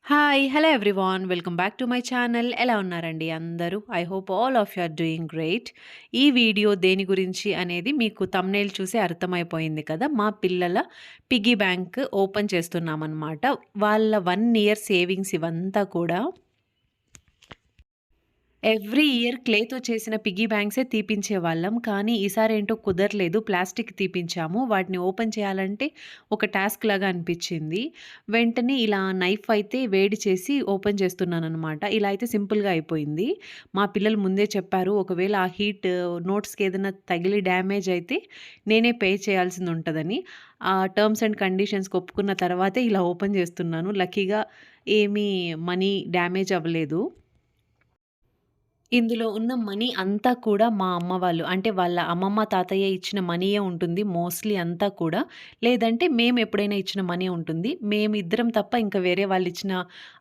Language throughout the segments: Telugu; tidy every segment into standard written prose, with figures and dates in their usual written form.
Hi! Hello everyone. Welcome back to my channel. ఎలా ఉన్నారండి అందరూ? I hope all of you are doing great. ఈ వీడియో దేని గురించి అనేది మీకు థంబ్‌నెయిల్ చూసి అర్థమైపోయింది కదా! మా పిల్లల పిగ్గీ బ్యాంక్ ఓపెన్ చేస్తున్నామనమాట. వాళ్ళ 1 ఇయర్ సేవింగ్స్ ఇవంతా కూడా ఎవ్రీ ఇయర్ క్లేతో చేసిన పిగ్గీ బ్యాంక్సే తీపించేవాళ్ళం. కానీ ఈసారేంటో కుదరలేదు. ప్లాస్టిక్ తీపించాము. వాటిని ఓపెన్ చేయాలంటే ఒక టాస్క్ లాగా అనిపిచ్చింది. వెంటనే ఇలా నైఫ్ అయితే వేడి చేసి ఓపెన్ చేస్తున్నాననమాట. ఇలా అయితే సింపుల్‌గా అయిపోయింది. మా పిల్లలు ముందే చెప్పారు. ఒకవేళ ఆ హీట్ నోట్స్‌కేదైనా తగిలి డ్యామేజ్ అయితే నేనే పే చేయాల్సిందుంటదని. ఆ టర్మ్స్ అండ్ కండిషన్స్‌కి ఒప్పుకున్న తర్వాతే ఇలా ఓపెన్ చేస్తున్నాను. లక్కీగా ఏమీ మనీ డ్యామేజ్ అవ్వలేదు. ఇందులో ఉన్న మనీ అంతా కూడా మా అమ్మ వాళ్ళు అంటే వాళ్ళ అమ్మమ్మ, తాతయ్య ఇచ్చిన మనీయే ఉంటుంది మోస్ట్‌లీ అంతా కూడా. లేదంటే మేము ఎప్పుడైనా ఇచ్చిన మనీ ఉంటుంది. మేమిద్దరం తప్ప ఇంకా వేరే వాళ్ళిచ్చిన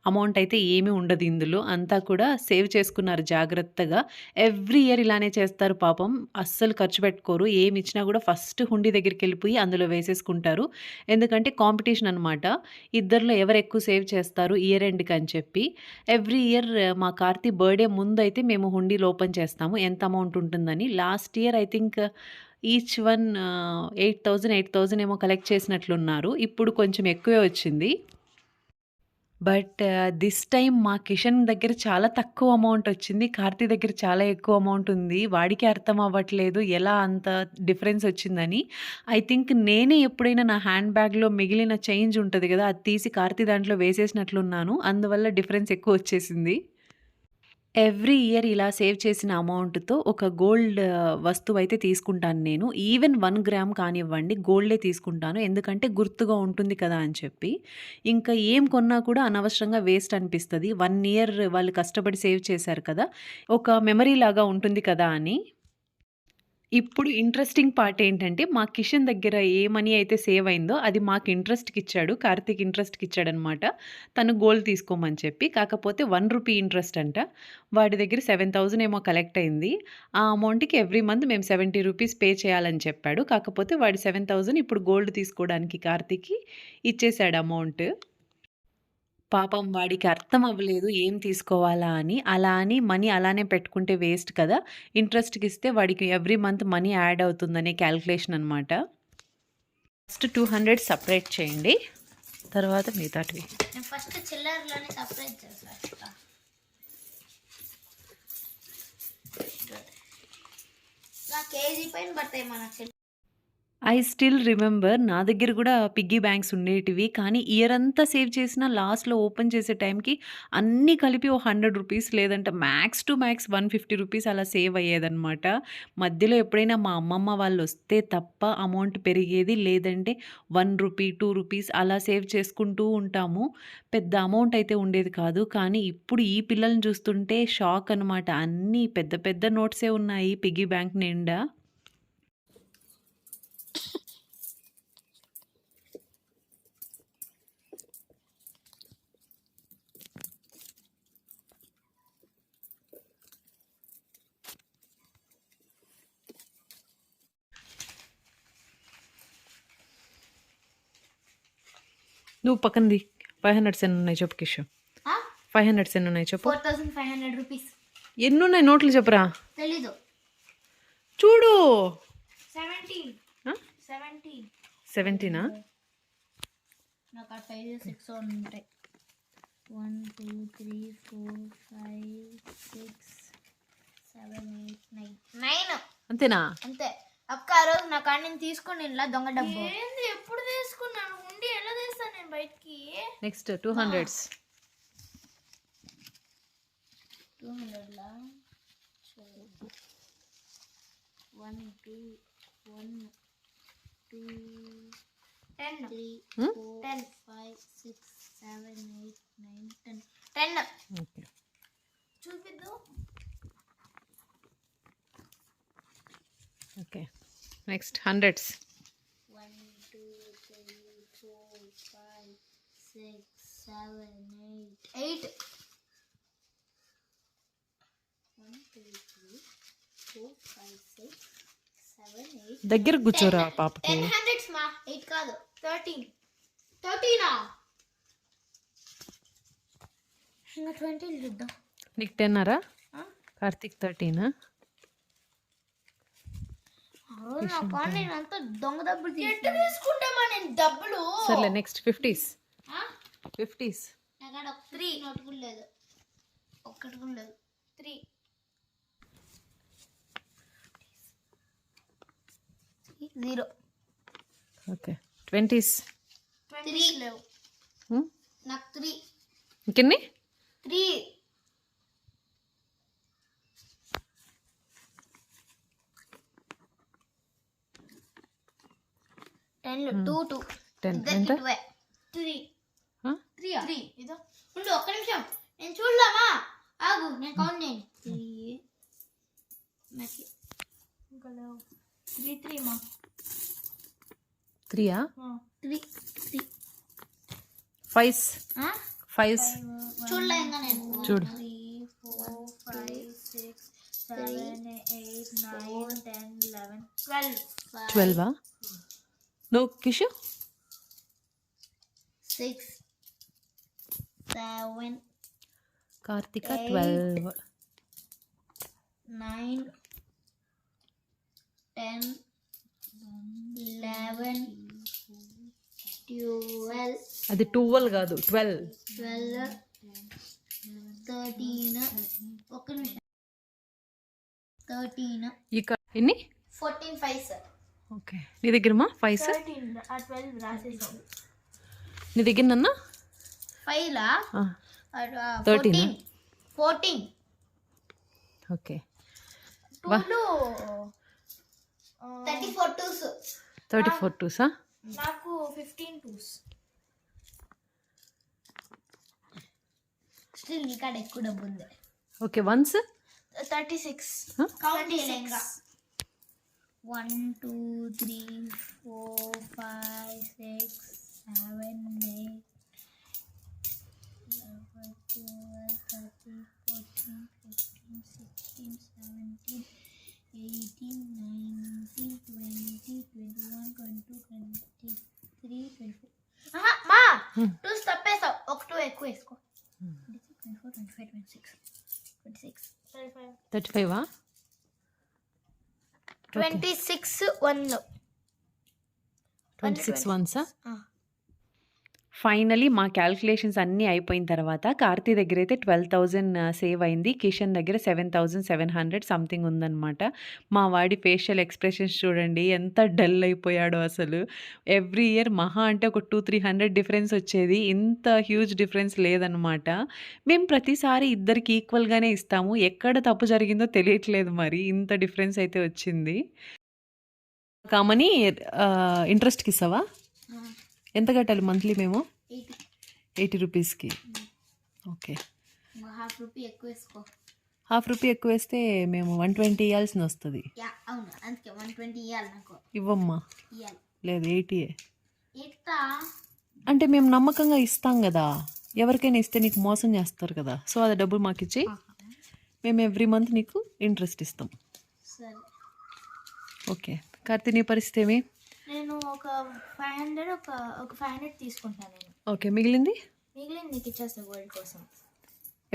అమౌంట్ అయితే ఏమీ ఉండదు ఇందులో. అంతా కూడా సేవ్ చేసుకున్నారు జాగ్రత్తగా. ఎవ్రీ ఇయర్ ఇలానే చేస్తారు పాపం. అస్సలు ఖర్చు పెట్టుకోరు. ఏమిచ్చినా కూడా ఫస్ట్ హుండీ దగ్గరికెళ్ళిపోయి అందులో వేసేసుకుంటారు. ఎందుకంటే కాంపిటీషన్ అనమాట. ఇద్దరిలో ఎవరు ఎక్కువ సేవ్ చేస్తారు ఇయర్ ఎండ్‌కి అని చెప్పి. ఎవ్రీ ఇయర్ మా కార్తీ బర్త్‌డే ముందయితే మేము హుండీలు ఓపెన్ చేస్తాము. ఎంత అమౌంట్ ఉంటుందని. Last year I think each one 8,000 ఏమో కలెక్ట్ చేసినట్లున్నారు. ఇప్పుడు కొంచెం ఎక్కువే వచ్చింది. బట్ దిస్ టైమ్ మా కిషన్ దగ్గర చాలా తక్కువ అమౌంట్ వచ్చింది. కార్తీ దగ్గర చాలా ఎక్కువ అమౌంట్ ఉంది. వాడికే అర్థం అవ్వట్లేదు ఎలా అంత డిఫరెన్స్ వచ్చిందని. ఐ థింక్ నేనే ఎప్పుడైనా నా హ్యాండ్ బ్యాగ్‌లో మిగిలిన చేంజ్ ఉంటది గదా! అది తీసి కార్తీ దాంట్లో వేసేసినట్లున్నాను. అందువల్ల డిఫరెన్స్ ఎక్కువొచ్చేసింది. ఎవ్రీ ఇయర్ ఇలా సేవ్ చేసిన అమౌంట్‌తో ఒక గోల్డ్ వస్తువైతే తీసుకుంటాను నేను. ఈవెన్ 1 గ్రామ్ కానివ్వండి గోల్డే తీసుకుంటాను. ఎందుకంటే గుర్తుగా ఉంటుంది కదా అని చెప్పి. ఇంకా ఏం కొన్నా కూడా అనవసరంగా వేస్ట్ అనిపిస్తది. 1 ఇయర్ వాళ్ళు కష్టపడి సేవ్ చేశారు కదా! ఒక మెమరీ లాగా ఉంటుంది కదా అని. ఇప్పుడు ఇంట్రెస్టింగ్ పార్ట్ ఏంటంటే, మా కిషన్ దగ్గర ఏ మనీ అయితే సేవ్ అయిందో, అది మాకు ఇంట్రెస్ట్‌కిచ్చాడు. కార్తీక్ ఇంట్రెస్ట్‌కిచ్చాడనమాట. తను గోల్డ్ తీసుకోమని చెప్పి. కాకపోతే రూ. 1 ఇంట్రెస్ట్ అంట. వాడి దగ్గర 7,000 ఏమో కలెక్ట్ అయింది. ఆ అమౌంట్‌కి ఎవ్రీ మంత్ మేము రూ. 70 పే చేయాలని చెప్పాడు. కాకపోతే వాడి 7,000 ఇప్పుడు గోల్డ్ తీసుకోవడానికి కార్తీక్‌కి ఇచ్చేసాడు అమౌంట్. పాపం వాడికి అర్థం అవ్వలేదు ఏం తీసుకోవాలా అని. అలా అని మనీ అలానే పెట్టుకుంటే వేస్ట్ కదా! ఇంట్రెస్ట్‌కిస్తే వాడికి ఎవ్రీ మంత్ మనీ యాడ్ అవుతుందనే క్యాలిక్యులేషన్ అనమాట. ఫస్ట్ 200 సెపరేట్ చేయండి. తర్వాత మిగతాటివి. నేను ఫస్ట్ చిల్లరలోనే సపరేట్ చేసేస్తా. నా కేజీ పైన పడతాయి మన ఐ స్టిల్ రిమెంబర్ నా దగ్గర గూడా పిగ్గీ బ్యాంక్స్ ఉండేటివి. కానీ ఇయర్ అంతా సేవ్ చేసినా లాస్ట్‌లో ఓపెన్ చేసే టైంకి అన్నీ కలిపి ఓ రూ. 100 లేదంటే మ్యాక్స్ టు మ్యాక్స్ రూ. 150 అలా సేవ్ అయ్యేదనమాట. మధ్యలో ఎప్పుడైనా మా అమ్మమ్మ వాళ్ళొస్తే తప్ప అమౌంట్ పెరిగేది. లేదంటే రూ. 1, రూ. 2 అలా సేవ్ చేసుకుంటూ ఉంటాము. పెద్ద అమౌంట్ అయితే ఉండేది కాదు. కానీ ఇప్పుడు ఈ పిల్లల్ని చూస్తుంటే షాక్ అనమాట. అన్నీ పెద్ద పెద్ద నోట్సే ఉన్నాయి పిగ్గీ బ్యాంక్ నిండా. నువ్వు పక్కనది 500 ఎన్నున్నాయి చెప్పు కిషోర్. 500 ఎన్నున్నాయి చెప్పు. 4,500 రూపీస్. ఎన్నున్నాయి నోట్లు చెప్పురా. తెలీదు. చూడు. 17. ఆ? 17. 17ఆ? నాకు ఆ సైజు 6 ఉంటాయి. 1 2 3 4 5 6 7 8 9 అంతేనా? అంతే. అక్క ఆ రోజు నా కాడ నేను తీసుకుని ఇలా దొంగ డబ్బు. ఏంది ఎప్పుడు తీసుకున్నాను? ఉండి ఎలా తీస్తాను నేను బయటికి? Next 200s. 200 లా 1 2 1 2 10 3 4 10 5 6 7 8 9 10 ఓకే. చూపిద్దు. ఓకే. Next 100s. 1 2 3 4 5 6 7 8 8 1 2 3 4 5 6 7 8 దగ్గర కూర్చోరా పాపకి. 10 హండ్రెడ్స్ మా 8 కాదు 13 13ఆ ఇంకా 20 చూద్దాం. నీకు 10 కార్తీక్ 13. నా కాన్ నేను అంతా దొంగ డబ్బులు తీసుకుంటామా నేను డబ్బులు. సర్లే నెక్స్ట్ 50s. నాకు 3 నోట్ కూడా లేదు, ఒక్కటి కూడా లేదు. 3 0. Okay 20s. 3 లేవు నాకు. 3 ఇంకెన్ని? 3 10 2 2 10 ఎంత? 3 3 ఇదో ఉండు ఒక్క నిమిషం నేను చూడలామా, ఆగు నేను కౌంట్ చేయండి. 3 నాకు ఇంకా లేవు. 3 3 మా 3 3 3 5s. 5s చూడలే ఇంకా నేను. చూడు. 3 4 5 6 7 8 9 10 11 12. నువ్వు కిషు? 6 7 కార్తిక 12. 9 10 11 12 అది 12 కాదు 12. 12 13 ఒక్క నిమిషం 13 ఎన్ని? 14 5 సార్. ఓకే నీ దగ్గరమా 5s? 13 ఆ 12 రాసేసాం. నీ దగ్గర నన్న 5 లా 13. 14 ఓకే 2 34 2s 34 2s. నాకు 15 2s. స్టిల్ నీ కాడ ఎక్కువ డబ్బు ఉంది. ఓకే 1s 36 కౌంట్ చేయలేంగా. 1 2 3 4 5 6 7 8 11 12 13 14 15 16 17 18 19 20 21 22 23 24. మా 2 తప్పేసావు, ఒక 2 ఎక్కువ వేసుకో. 24 25 26 26 35. 26 1 26 1s. ఫైనలీ మా క్యాల్కులేషన్స్ అన్నీ అయిపోయిన తర్వాత కార్తీ దగ్గర అయితే 12,000 సేవ్ అయింది. కిషన్ దగ్గర 7,700 సంథింగ్ ఉందన్నమాట. మా వాడి ఫేషియల్ ఎక్స్ప్రెషన్స్ చూడండి ఎంత డల్ అయిపోయాడో అసలు. ఎవ్రీ ఇయర్ మహా అంటే ఒక 200-300 డిఫరెన్స్ వచ్చేది, ఇంత హ్యూజ్ డిఫరెన్స్ లేదనమాట. మేము ప్రతిసారి ఇద్దరికి ఈక్వల్గానే ఇస్తాము, ఎక్కడ తప్పు జరిగిందో తెలియట్లేదు, మరి ఇంత డిఫరెన్స్ అయితే వచ్చింది. కామని ఇంట్రెస్ట్కి ఇస్తావా? ఎంత కట్టాలి మంత్లీ మేము? 80 రూపీస్కి. ఓకే హాఫ్ రూపీ ఎక్కువ వేసుకో. హాఫ్ రూపీ ఎక్కువ వేస్తే మేము 120 ఇవ్వాల్సి వస్తుంది. అవును అందుకే 120 ఇవ్వాలి నాకు. ఇవ్వమ్మా. ఇవ్వాలి లేదు 80. ఎట్లా అంటే మేము నమ్మకంగా ఇస్తాం కదా, ఎవరికైనా ఇస్తే నీకు మోసం చేస్తారు కదా, సో అది డబ్బులు మాకు ఇచ్చి మేము ఎవ్రీ మంత్ నీకు ఇంట్రెస్ట్ ఇస్తాం. సరే ఓకే కార్తీ నీ పరిస్థితి ఏమి? నేను ఒక 500 ఒక 500 తీసుకుంటాను నేను. ఓకే మిగిలింది నీకు ఇచ్చేస్తా గోల్డ్ కోసం.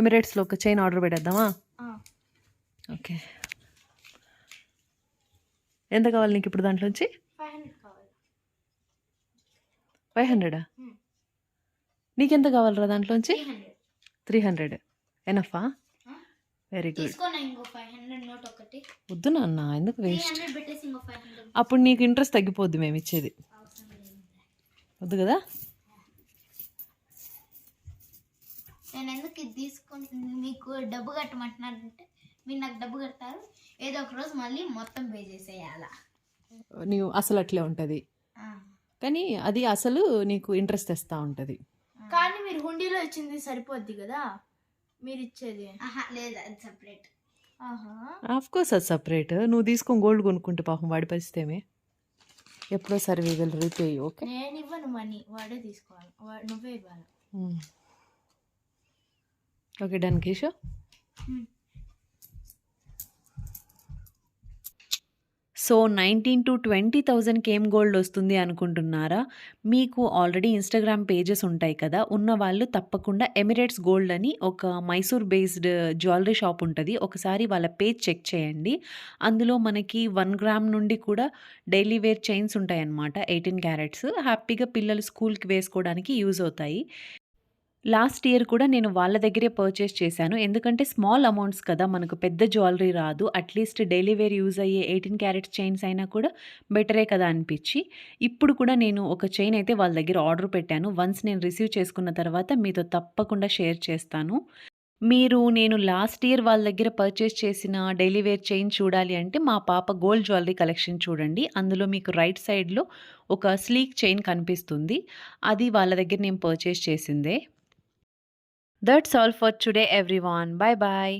ఎమిరేట్స్లో ఒక చైన్ ఆర్డర్ పెట్టేద్దామా? ఓకే ఎంత కావాలి నీకు ఇప్పుడు దాంట్లోంచి? 500 కావాలి. 500? నీకెంత కావాలరా దాంట్లోంచి? 300 ఎనఫా? Very good. తీసుకోనా ఇంకో 500 నోట్ ఒకటి? వద్దు నాన్న, ఎందుకు వేస్ట్. 300 పెట్టేసి ఇంకో 500. అప్పుడు నీకు ఇంట్రెస్ట్ తగ్గిపోద్ది మేము ఇచ్చేది. వద్దు కదా. నేను ఎందుకు ఇది తీసుకుని మీకు డబ్బు కట్టమంటున్నారంటే మీరు నాకు డబ్బు కడతారు, ఏదో ఒక రోజు మళ్ళీ మొత్తం పే చేసేయాలా. నీవు అసలు అట్లే ఉంటుంది, కానీ అది అసలు నీకు ఇంట్రెస్ట్ తెస్తూ ఉంటుంది. కానీ మీరు హుండీలో ఇచ్చింది సరిపోద్ది కదా, మీరు ఇచ్చేది లేదా అది సపరేట్. ఆఫ్ కోర్స్ అది సపరేట్. నువ్వు తీసుకొని గోల్డ్ కొనుక్కుంటే పాపం వాడి పరిస్థితి ఏమి? ఎప్పుడో సరే వి విల్ రీపే. ఓకే నేను ఇవ్వను మనీ, వాడే తీసుకోవాలి, నువ్వే ఇవ్వాలి. Okay done Keshav. సో 19,000-20,000కి ఏం గోల్డ్ వస్తుంది అనుకుంటున్నారా? మీకు ఆల్రెడీ ఇన్‌స్టాగ్రామ్ పేజెస్ ఉంటాయి కదా! ఉన్నవాళ్ళు తప్పకుండా ఎమిరేట్స్ గోల్డ్ అని ఒక మైసూర్ బేస్డ్ జ్యువెల్లరీ షాప్ ఉంటది. ఒకసారి వాళ్ళ పేజ్ చెక్ చేయండి. అందులో మనకి 1 గ్రామ్ నుండి కూడా డైలీ వేర్ చైన్స్ ఉంటాయన్నమాట. 18 క్యారెట్స్. హ్యాపీగా పిల్లలు స్కూల్‌కి వేసుకోవడానికి యూజ్ అవుతాయి. లాస్ట్ ఇయర్ కూడా నేను వాళ్ళ దగ్గరే పర్చేస్ చేశాను. ఎందుకంటే స్మాల్ అమౌంట్స్ కదా! మనకు పెద్ద జ్యువెల్లరీ రాదు. అట్‌లీస్ట్ డైలీ వేర్ యూజ్ అయ్యే 18 క్యారెట్స్ చైన్స్ అయినా కూడా బెటరే కదా అనిపిచ్చి, ఇప్పుడు కూడా నేను ఒక చైన్ అయితే వాళ్ళ దగ్గర ఆర్డర్ పెట్టాను. వన్స్ నేను రిసీవ్ చేసుకున్న తర్వాత మీతో తప్పకుండా షేర్ చేస్తాను. నేను లాస్ట్ ఇయర్ వాళ్ళ దగ్గర పర్చేస్ చేసిన డైలీ వేర్ చైన్ చూడాలి అంటే మా పాప గోల్డ్ జ్యువెల్లరీ కలెక్షన్ చూడండి. అందులో మీకు రైట్ సైడ్‌లో ఒక స్లీక్ చైన్ కనిపిస్తుంది. అది వాళ్ళ దగ్గర నేను పర్చేస్ చేసిందే. That's all for today, everyone. Bye bye.